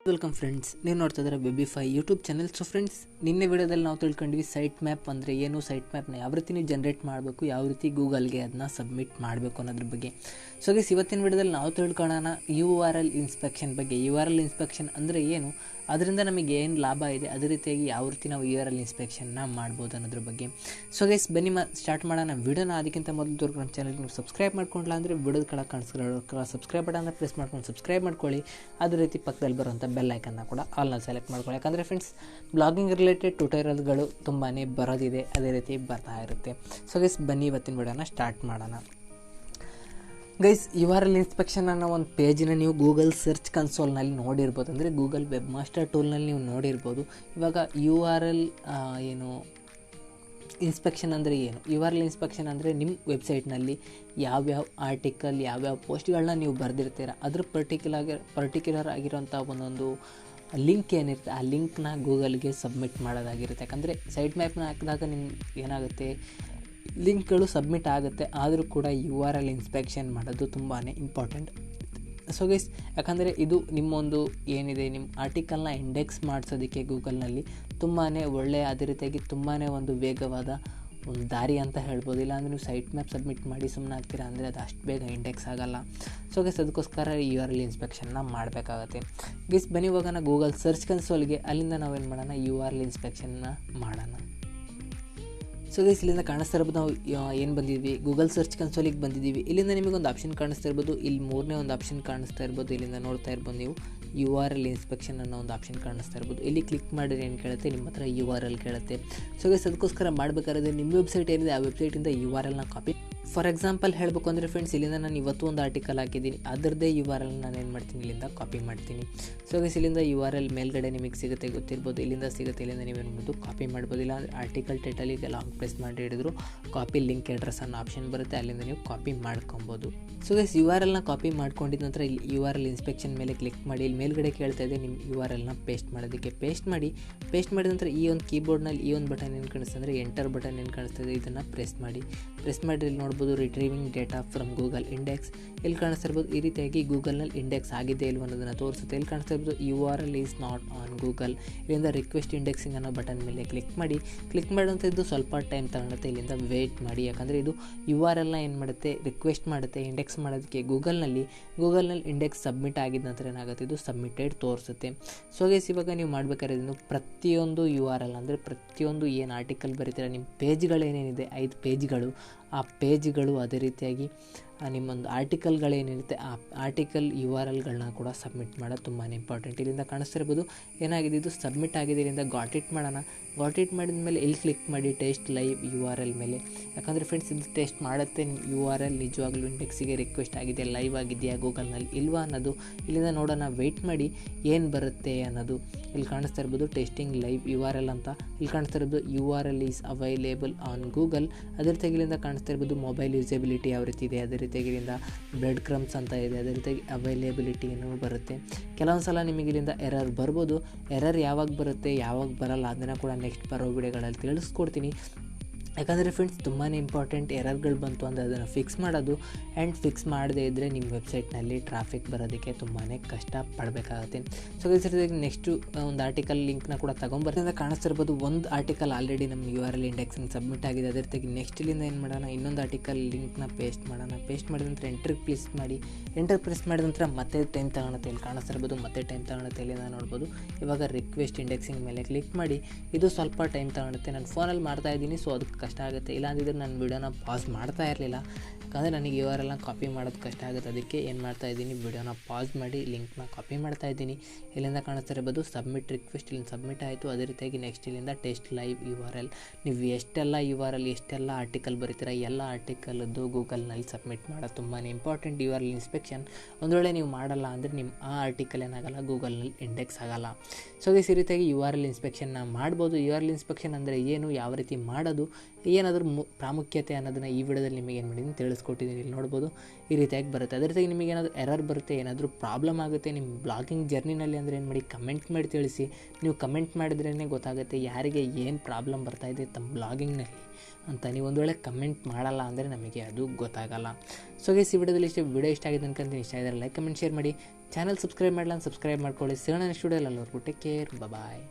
Welcome friends, ನೀವು ನೋಡ್ತಾ ಇದ್ದಾರೆ ವೆಬಿಫೈ ಯೂಟ್ಯೂಬ್ ಚಾನಲ್. ಸೊ ಫ್ರೆಂಡ್ಸ್, ನಿನ್ನೆ ವಿಡಿಯೋದಲ್ಲಿ ನಾವು ತಿಳ್ಕೊಂಡ್ವಿ ಸೈಟ್ ಮ್ಯಾಪ್ ಅಂದರೆ ಏನು, ಸೈಟ್ ಮ್ಯಾಪ್ನ ಯಾವ ರೀತಿ ನೀವು ಜನರೇಟ್ ಮಾಡಬೇಕು, ಯಾವ ರೀತಿ ಗೂಗಲ್ಗೆ ಅದನ್ನ ಸಬ್ಮಿಟ್ ಮಾಡಬೇಕು ಅನ್ನೋದ್ರ ಬಗ್ಗೆ. ಸೊ ಗೈಸ್, ಇವತ್ತಿನ ವಿಡಿಯೋದಲ್ಲಿ ನಾವು ತಿಳ್ಕೊಳ್ಳೋಣ URL ಇನ್ಸ್ಪೆಕ್ಷನ್ ಬಗ್ಗೆ. URL ಇನ್ಸ್ಪೆಕ್ಷನ್ ಅಂದರೆ ಏನು, ಅದರಿಂದ ನಮಗೆ ಏನು ಲಾಭ ಇದೆ, ಅದೇ ರೀತಿಯಾಗಿ ಯಾವ ರೀತಿ ನಾವು URL ಇನ್ಸ್ಪೆಕ್ಷನ್ನ ಮಾಡ್ಬೋದು ಅನ್ನೋದ್ರ ಬಗ್ಗೆ. ಸೊ ಗೈಸ್, ಬನ್ನಿ ಸ್ಟಾರ್ಟ್ ಮಾಡೋಣ ವಿಡಿಯೋನ. ಅದಕ್ಕಿಂತ ಮೊದಲು ನಮ್ಮ ಚಾನಲ್ಗೆ ನೀವು ಸಬ್ಸ್ಕ್ರೈಬ್ ಮಾಡ್ಕೊಂಡಿಲ್ಲ ಅಂದರೆ ವಿಡಿಯೋದ ಕೆಳಗೆ ಕಾಣಿಸ್ಕೊಳ್ಳೋ ಸಬ್ಸ್ಕ್ರೈಬ್ ಬಟನ್ನ ಪ್ರೆಸ್ ಮಾಡ್ಕೊಂಡು ಸಬ್ಸ್ಕ್ರೈಬ್ ಮಾಡ್ಕೊಳ್ಳಿ. ಅದೇ ರೀತಿ ಪಕ್ಕದಲ್ಲಿ ಬರುವಂಥ ಬೆಲ್ ಐಕನ್ನ ಕೂಡ ಆಲ್ನ ಸೆಲೆಕ್ಟ್ ಮಾಡ್ಕೊಳ್ಳಿ. ಯಾಕಂದರೆ ಫ್ರೆಂಡ್ಸ್, ಬ್ಲಾಗಿಂಗ್ ರಿಲೇಟೆಡ್ ಟ್ಯೂಟೋರಿಯಲ್ಗಳು ತುಂಬಾ ಬರೋದಿದೆ, ಅದೇ ರೀತಿ ಬರ್ತಾ ಇರುತ್ತೆ. ಸೊ ಗೈಸ್, ಬನ್ನಿ ಇವತ್ತಿನ ವಿಡಿಯೋನ ಸ್ಟಾರ್ಟ್ ಮಾಡೋಣ. ಗೈಸ್, URL ಇನ್ಸ್ಪೆಕ್ಷನ್ ಅನ್ನೋ ಒಂದು ಪೇಜನ್ನ ನೀವು ಗೂಗಲ್ ಸರ್ಚ್ ಕನ್ಸೋಲ್ನಲ್ಲಿ ನೋಡಿರ್ಬೋದು, ಅಂದರೆ ಗೂಗಲ್ ವೆಬ್ಮಾಸ್ಟರ್ ಟೂಲ್ನಲ್ಲಿ ನೀವು ನೋಡಿರ್ಬೋದು. ಇವಾಗ URL ಏನು ಇನ್ಸ್ಪೆಕ್ಷನ್ ಅಂದರೆ ಏನು? URL ಇನ್ಸ್ಪೆಕ್ಷನ್ ಅಂದರೆ ನಿಮ್ಮ ವೆಬ್ಸೈಟ್ನಲ್ಲಿ ಯಾವ್ಯಾವ ಆರ್ಟಿಕಲ್, ಯಾವ್ಯಾವ ಪೋಸ್ಟ್ಗಳನ್ನ ನೀವು ಬರೆದಿರ್ತೀರ, ಅದ್ರ ಪರ್ಟಿಕ್ಯುಲರ್ ಆಗಿರೋಂಥ ಒಂದೊಂದು ಲಿಂಕ್ ಏನಿರುತ್ತೆ, ಆ ಲಿಂಕ್ನ ಗೂಗಲ್ಗೆ ಸಬ್ಮಿಟ್ ಮಾಡೋದಾಗಿರುತ್ತೆ. ಯಾಕಂದರೆ ಸೈಟ್ ಮ್ಯಾಪ್ನ ಹಾಕಿದಾಗ ನಿಮ್ಗೆ ಏನಾಗುತ್ತೆ, ಲಿಂಕ್ಗಳು ಸಬ್ಮಿಟ್ ಆಗುತ್ತೆ, ಆದರೂ ಕೂಡ URL ಇನ್ಸ್ಪೆಕ್ಷನ್ ಮಾಡೋದು ತುಂಬಾ ಇಂಪಾರ್ಟೆಂಟ್. ಸೊ ಗೈಸ್, ಯಾಕಂದರೆ ಇದು ನಿಮ್ಮೊಂದು ಏನಿದೆ, ನಿಮ್ಮ ಆರ್ಟಿಕಲ್ನ ಇಂಡೆಕ್ಸ್ ಮಾಡಿಸೋದಕ್ಕೆ ಗೂಗಲ್ನಲ್ಲಿ ತುಂಬಾ ಒಳ್ಳೆಯ, ಅದೇ ರೀತಿಯಾಗಿ ತುಂಬಾ ಒಂದು ವೇಗವಾದ ಒಂದು ದಾರಿ ಅಂತ ಹೇಳ್ಬೋದು. ಇಲ್ಲಾಂದರೆ ನೀವು ಸೈಟ್ ಮ್ಯಾಪ್ ಸಬ್ಮಿಟ್ ಮಾಡಿ ಸುಮ್ಮನೆ ಆಗ್ತೀರಾ ಅಂದರೆ ಅದು ಅಷ್ಟು ಬೇಗ ಇಂಡೆಕ್ಸ್ ಆಗೋಲ್ಲ. ಸೊ ಗೈಸ್, ಅದಕ್ಕೋಸ್ಕರ URL ಇನ್ಸ್ಪೆಕ್ಷನ್ನ ಮಾಡಬೇಕಾಗತ್ತೆ. ಗೈಸ್, ಬನ್ನಿ ಹೋಗೋಣ ಗೂಗಲ್ ಸರ್ಚ್ ಕನ್ಸೋಲ್ಗೆ. ಅಲ್ಲಿಂದ ನಾವೇನು ಮಾಡೋಣ, URL ಇನ್ಸ್ಪೆಕ್ಷನ್ನ ಮಾಡೋಣ. ಸೊ ಗೈಸ್, ಇಲ್ಲಿಂದ ಕಾಣಿಸ್ತಾ ಇರ್ಬೋದು ನಾವು ಏನು ಬಂದಿದ್ವಿ, ಗೂಗಲ್ ಸರ್ಚ್ ಕನ್ಸೋಲಿಗೆ ಬಂದಿದ್ದೀವಿ. ಇಲ್ಲಿಂದ ನಿಮಗೊಂದು ಆಪ್ಷನ್ ಕಾಣಿಸ್ತಾ ಇರ್ಬೋದು, ಇಲ್ಲಿ ಮೂರನೇ ಒಂದು ಆಪ್ಷನ್ ಕಾಣಿಸ್ತಾ ಇರ್ಬೋದು. ಇಲ್ಲಿಂದ ನೋಡ್ತಾ ಇರ್ಬೋದು ನೀವು URL ಇನ್ಸ್ಪೆಕ್ಷನ್ ಅನ್ನೋ ಒಂದು ಆಪ್ಷನ್ ಕಾಣಿಸ್ತಾ ಇರ್ಬೋದು. ಇಲ್ಲಿ ಕ್ಲಿಕ್ ಮಾಡಿದ್ರೆ ಏನು ಕೇಳುತ್ತೆ, ನಿಮ್ಮ ಹತ್ರ URL ಕೇಳುತ್ತೆ. ಸೊ ಗೈಸ್, ಅದಕ್ಕೋಸ್ಕರ ಮಾಡಬೇಕಾದ್ರೆ ನಿಮ್ಮ ವೆಬ್ಸೈಟ್ ಏನಿದೆ ಆ ವೆಬ್ಸೈಟಿಂದ URLನ ಕಾಪಿ. ಫಾರ್ ಎಕ್ಸಾಂಪಲ್ ಹೇಳಬೇಕು ಅಂದರೆ ಫ್ರೆಂಡ್ಸ್, ಇಲ್ಲಿಂದ ನಾನು ಇವತ್ತು ಒಂದು ಆರ್ಟಿಕಲ್ ಹಾಕಿದ್ದೀನಿ, ಅದರದ್ದೇ URL ನಾನು ಏನು ಮಾಡ್ತೀನಿ, ಇಲ್ಲಿಂದ ಕಾಪಿ ಮಾಡ್ತೀನಿ. ಸೊ ಗೈಸ್, ಇಲ್ಲಿಂದ URL ಮೇಲ್ಗಡೆ ನಿಮಗೆ ಸಿಗುತ್ತೆ, ಗೊತ್ತಿರ್ಬೋದು, ಇಲ್ಲಿಂದ ಸಿಗುತ್ತೆ. ಇಲ್ಲಿಂದ ನೀವೇನು ಮಾಡ್ಬೋದು, ಕಾಪಿ ಮಾಡ್ಬೋದು. ಇಲ್ಲ ಅಂದರೆ ಆರ್ಟಿಕಲ್ ಟೈಟಲಿಗೆ ಲಾಂಗ್ ಪ್ರೆಸ್ ಮಾಡಿ ಹಿಡಿದ್ರು ಕಾಪಿ ಲಿಂಕ್ ಅಡ್ರೆಸ್ ಅನ್ನೋ ಆಪ್ಷನ್ ಬರುತ್ತೆ, ಅಲ್ಲಿಂದ ನೀವು ಕಾಪಿ ಮಾಡ್ಕೊಬೋದು. ಸೊ ಗೈಸ್, URLನ ಕಾಪಿ ಮಾಡ್ಕೊಂಡಿದ್ದ ನಂತರ ಇಲ್ಲಿ URL ಇನ್ಸ್ಪೆಕ್ಷನ್ ಮೇಲೆ ಕ್ಲಿಕ್ ಮಾಡಿ. ಇಲ್ಲಿ ಮೇಲ್ಗಡೆ ಕೇಳ್ತಾ ಇದೆ ನಿಮ್ಮ URLನ ಪೇಸ್ಟ್ ಮಾಡೋದಕ್ಕೆ. ಪೇಸ್ಟ್ ಮಾಡಿದ ನಂತರ ಈ ಒಂದು ಕೀಬೋರ್ಡ್ನಲ್ಲಿ ಈ ಒಂದು ಬಟನ್ ಏನು ಕಾಣಿಸ್ತದೆ ಅಂದರೆ ಎಂಟರ್ ಬಟನ್ ಏನು ಕಾಣಿಸ್ತದೆ, ಇದನ್ನು ಪ್ರೆಸ್ ಮಾಡಿ ಇಲ್ಲಿ ನೋಡ್ಬೋದು ರಿಟ್ರೀವಿಂಗ್ ಡೇಟಾ ಫ್ರಮ್ ಗೂಗಲ್ ಇಂಡೆಕ್ಸ್. ಇಲ್ಲಿ ಕಾಣಿಸ್ತಾ ಇರ್ಬೋದು, ಈ ರೀತಿಯಾಗಿ ಗೂಗಲ್ನಲ್ಲಿ ಇಂಡೆಕ್ಸ್ ಆಗಿದೆ ಇಲ್ವ ಅನ್ನೋದನ್ನು ತೋರಿಸುತ್ತೆ. ಇಲ್ಲಿ ಕಾಣಿಸ್ತಾ ಇರ್ಬೋದು URL is not on Google. ಇಲ್ಲಿಂದ ರಿಕ್ವೆಸ್ಟ್ ಇಂಡೆಕ್ಸಿಂಗ್ ಅನ್ನೋ ಬಟನ್ ಮೇಲೆ ಕ್ಲಿಕ್ ಮಾಡಿದಂಥ ಇದು ಸ್ವಲ್ಪ ಟೈಮ್ ತಗೊಳುತ್ತೆ. ಇಲ್ಲಿಂದ ವೇಟ್ ಮಾಡಿ, ಯಾಕಂದರೆ ಇದು URLನ ಏನು ಮಾಡುತ್ತೆ, ರಿಕ್ವೆಸ್ಟ್ ಮಾಡುತ್ತೆ ಇಂಡೆಕ್ಸ್ ಮಾಡೋದಕ್ಕೆ. ಗೂಗಲ್ನಲ್ಲಿ ಇಂಡೆಕ್ಸ್ ಸಬ್ಮಿಟ್ ಆಗಿದ ನಂತರ ಏನಾಗುತ್ತೆ, ಇದು ಸಬ್ಮಿಟೆಡ್ ತೋರಿಸುತ್ತೆ. ಸೊ ಗೈಸ್, ಇವಾಗ ನೀವು ಮಾಡಬೇಕಾದ್ರೆ ಇದನ್ನು ಪ್ರತಿಯೊಂದು URL ಅಂದರೆ ಪ್ರತಿಯೊಂದು ಏನು ಆರ್ಟಿಕಲ್ ಬರೀತೀರ, ನಿಮ್ಮ ಪೇಜ್ಗಳೇನೇನಿದೆ 5 ಪೇಜ್ಗಳು, ಆ ಪೇಜ್ಗಳು ಅದೇ ರೀತಿಯಾಗಿ ನಿಮ್ಮೊಂದು ಆರ್ಟಿಕಲ್ಗಳೇನಿರುತ್ತೆ ಆ ಆರ್ಟಿಕಲ್ URLಗಳನ್ನ ಕೂಡ ಸಬ್ಮಿಟ್ ಮಾಡೋದು ತುಂಬಾ ಇಂಪಾರ್ಟೆಂಟ್. ಇಲ್ಲಿಂದ ಕಾಣಿಸ್ತಿರ್ಬೋದು ಏನಾಗಿದೆ, ಇದು ಸಬ್ಮಿಟ್ ಆಗಿದೆ. ಇಲ್ಲಿಂದ ಗಾಟ್ ಇಟ್ ಮಾಡಿದ ಮೇಲೆ ಇಲ್ಲಿ ಕ್ಲಿಕ್ ಮಾಡಿ ಟೆಸ್ಟ್ ಲೈವ್ URL ಮೇಲೆ. ಯಾಕಂದರೆ ಫ್ರೆಂಡ್ಸ್, ಇದು ಟೆಸ್ಟ್ ಮಾಡುತ್ತೆ ನಿಮ್ಮ URL ನಿಜವಾಗ್ಲೂ ಇಂಡೆಕ್ಸಿಗೆ ರಿಕ್ವೆಸ್ಟ್ ಆಗಿದೆ, ಲೈವ್ ಆಗಿದೆಯಾ ಗೂಗಲ್ನಲ್ಲಿ ಇಲ್ವಾ ಅನ್ನೋದು. ಇಲ್ಲಿಂದ ನೋಡೋಣ, ವೆಯ್ಟ್ ಮಾಡಿ ಏನು ಬರುತ್ತೆ ಅನ್ನೋದು. ಇಲ್ಲಿ ಕಾಣಿಸ್ತಾ ಇರ್ಬೋದು ಟೆಸ್ಟಿಂಗ್ ಲೈವ್ URL ಅಂತ. ಇಲ್ಲಿ ಕಾಣಿಸ್ತಾ ಇರ್ಬೋದು URL is available on Google. ಅದೇ ರೀತಿಯಾಗಿ ಇಲ್ಲಿಂದ ಕಾಣಿಸ್ತಾ ಇರ್ಬೋದು ಮೊಬೈಲ್ ಯೂಸಬಿಲಿಟಿ ಯಾವ ರೀತಿ ಇದೆ, ಅದೇ ರೀತಿಯಾಗಿ ಇಲ್ಲಿಂದ ಬ್ರೆಡ್ ಕ್ರಮ್ಸ್ ಅಂತ ಇದೆ, ಅದೇ ರೀತಿಯಾಗಿ ಅವೈಲೇಬಿಲಿಟಿ ಏನೋ ಬರುತ್ತೆ. ಕೆಲವೊಂದು ಸಲ ನಿಮಗೆ ಇಲ್ಲಿಂದ ಎರರ್ ಬರ್ಬೋದು. ಎರರ್ ಯಾವಾಗ ಬರುತ್ತೆ, ಯಾವಾಗ ಬರಲ್ಲ, ಅದನ್ನು ಕೂಡ ನೆಕ್ಸ್ಟ್ ಬರೋ ವಿಡಿಯೋಗಳಲ್ಲಿ ತಿಳಿಸ್ಕೊಡ್ತೀನಿ. ಯಾಕಂದರೆ ಫ್ರೆಂಡ್ಸ್, ತುಂಬಾ ಇಂಪಾರ್ಟೆಂಟ್. ಎರರ್ಗಳು ಬಂತು ಅಂದರೆ ಅದನ್ನು ಫಿಕ್ಸ್ ಮಾಡೋದು, ಆ್ಯಂಡ್ ಫಿಕ್ಸ್ ಮಾಡದೇ ಇದ್ದರೆ ನಿಮ್ಮ ವೆಬ್ಸೈಟ್ನಲ್ಲಿ ಟ್ರಾಫಿಕ್ ಬರೋದಕ್ಕೆ ತುಂಬಾ ಕಷ್ಟ ಪಡಬೇಕಾಗುತ್ತೆ. ಸೊ ಈ ಸರಿ ನೆಕ್ಸ್ಟು ಒಂದು ಆರ್ಟಿಕಲ್ ಲಿಂಕ್ನ ಕೂಡ ತೊಗೊಂಬರ್ತಿಂದ ಕಾಣಿಸ್ತಿರ್ಬೋದು. ಒಂದು ಆರ್ಟಿಕಲ್ ಆಲ್ರೆಡಿ ನಮ್ಮ URL ಇಂಡೆಕ್ಸಿಂಗ್ ಸಬ್ಮಿಟ್ ಆಗಿದೆ. ಅದೇ ರೀತಿಯಾಗಿ ನೆಕ್ಸ್ಟ್ ಇಲ್ಲಿಂದ ಏನು ಮಾಡೋಣ, ಇನ್ನೊಂದು ಆರ್ಟಿಕಲ್ ಲಿಂಕ್ನ ಪೇಸ್ಟ್ ಮಾಡಿದ ನಂತರ ಎಂಟರ್ ಪ್ರೆಸ್ ಮಾಡಿದ ನಂತರ ಮತ್ತೆ ಟೈಮ್ ತಗೊಳುತ್ತೆ. ಇಲ್ಲಿ ಕಾಣಿಸ್ತಿರ್ಬೋದು ಮತ್ತೆ ಟೈಮ್ ತಗೊಳುತ್ತೆ. ಇಲ್ಲಿಂದ ನೋಡ್ಬೋದು ಇವಾಗ ರಿಕ್ವೆಸ್ಟ್ ಇಂಡೆಕ್ಸಿಂಗ್ ಮೇಲೆ ಕ್ಲಿಕ್ ಮಾಡಿ. ಇದು ಸ್ವಲ್ಪ ಟೈಮ್ ತಗೊಳುತ್ತೆ. ನಾನು ಫೋನಲ್ಲಿ ಮಾಡ್ತಾಯಿದ್ದೀನಿ, ಸೊ ಅದಕ್ಕೆ ಕಷ್ಟ ಆಗುತ್ತೆ. ಇಲ್ಲಾಂದಿದ್ರೆ ನಾನು ವಿಡಿಯೋನ ಪಾಸ್ ಮಾಡ್ತಾ ಇರಲಿಲ್ಲ, ಯಾಕಂದರೆ ನನಗೆ URLನ ಕಾಪಿ ಮಾಡೋದು ಕಷ್ಟ ಆಗುತ್ತೆ. ಅದಕ್ಕೆ ಏನು ಮಾಡ್ತಾಯಿದ್ದೀನಿ, ವಿಡಿಯೋನ ಪಾಸ್ ಮಾಡಿ ಲಿಂಕ್ನ ಕಾಪಿ ಮಾಡ್ತಾಯಿದ್ದೀನಿ. ಇಲ್ಲಿಂದ ಕಾಣಿಸ್ತಾ ಇರ್ಬೋದು ಸಬ್ಮಿಟ್ ರಿಕ್ವೆಸ್ಟ್, ಇಲ್ಲಿಂದ ಸಬ್ಮಿಟ್ ಆಯಿತು. ಅದೇ ರೀತಿಯಾಗಿ ನೆಕ್ಸ್ಟ್ ಇಲ್ಲಿಂದ ಟೆಸ್ಟ್ ಲೈವ್ URL. ನೀವು ಎಷ್ಟೆಲ್ಲ URL ಎಷ್ಟೆಲ್ಲ ಆರ್ಟಿಕಲ್ ಬರೀತೀರ ಎಲ್ಲ ಆರ್ಟಿಕಲ್ದು ಗೂಗಲ್ನಲ್ಲಿ ಸಬ್ಮಿಟ್ ಮಾಡೋದು ತುಂಬಾ ಇಂಪಾರ್ಟೆಂಟ್. URL ಇನ್ಸ್ಪೆಕ್ಷನ್ ಒಂದು ವೇಳೆ ನೀವು ಮಾಡಲ್ಲ ಅಂದರೆ ನಿಮ್ಮ ಆ ಆರ್ಟಿಕಲ್ ಏನಾಗಲ್ಲ, ಗೂಗಲ್ನಲ್ಲಿ ಇಂಡೆಕ್ಸ್ ಆಗೋಲ್ಲ. ಸೊ ಈ ರೀತಿಯಾಗಿ URL ಇನ್ಸ್ಪೆಕ್ಷನ್ನ ಮಾಡ್ಬೋದು. URL ಇನ್ಸ್ಪೆಕ್ಷನ್ ಅಂದರೆ ಏನು, ಯಾವ ರೀತಿ ಮಾಡೋದು, ಏನಾದರೂ ಪ್ರಾಮುಖ್ಯತೆ ಅನ್ನೋದನ್ನು ಈ ವಿಡಿಯೋದಲ್ಲಿ ನಿಮಗೆ ಏನು ಮಾಡಿದ್ದೀನಿ ತಿಳಿಸ್ಕೊಟ್ಟಿದ್ದೀನಿ. ಇಲ್ಲಿ ನೋಡ್ಬೋದು ಈ ರೀತಿಯಾಗಿ ಬರುತ್ತೆ. ಅದೇ ರೀತಿಯಾಗಿ ನಿಮಗೆ ಏನಾದರೂ ಎರರ್ ಬರುತ್ತೆ, ಏನಾದರೂ ಪ್ರಾಬ್ಲಮ್ ಆಗುತ್ತೆ ನಿಮ್ಮ ಬ್ಲಾಗಿಂಗ್ ಜರ್ನಿನಲ್ಲಿ ಅಂದರೆ ಏನು ಮಾಡಿ ಕಮೆಂಟ್ ಮಾಡಿ ತಿಳಿಸಿ. ನೀವು ಕಮೆಂಟ್ ಮಾಡಿದ್ರೇ ಗೊತ್ತಾಗುತ್ತೆ ಯಾರಿಗೆ ಏನು ಪ್ರಾಬ್ಲಮ್ ಬರ್ತಾಯಿದೆ ತಮ್ಮ ಬ್ಲಾಗಿಂಗ್ನಲ್ಲಿ ಅಂತ. ನೀವು ಒಂದು ವೇಳೆ ಕಮೆಂಟ್ ಮಾಡಲ್ಲ ಅಂದರೆ ನಮಗೆ ಅದು ಗೊತ್ತಾಗಲ್ಲ. ಸೊ ಗೈಸ್ ಈ ವಿಡಿಯೋದಲ್ಲಿ ವಿಡಿಯೋ ಇಷ್ಟ ಆಗಿದೆ ಅನ್ಕೊಂತೀನಿ. ಇಷ್ಟ ಆಗಿದ್ರೆ ಲೈಕ್ ಕಮೆಂಟ್ ಶೇರ್ ಮಾಡಿ. ಚಾನಲ್ ಸಬ್ಸ್ಕ್ರೈಬ್ ಮಾಡಲ್ಲ ಸಬ್ಸ್ಕ್ರೈಬ್ ಮಾಡ್ಕೊಳ್ಳಿ. ಸಿಗೋಣ ನೆಕ್ಸ್ಟ್ ವಿಡಿಯೋದಲ್ಲಿ. ಅಲ್ಲಿವರೆಗೂ ಟೇಕ್ ಕೇರ್, ಬಾಯ್.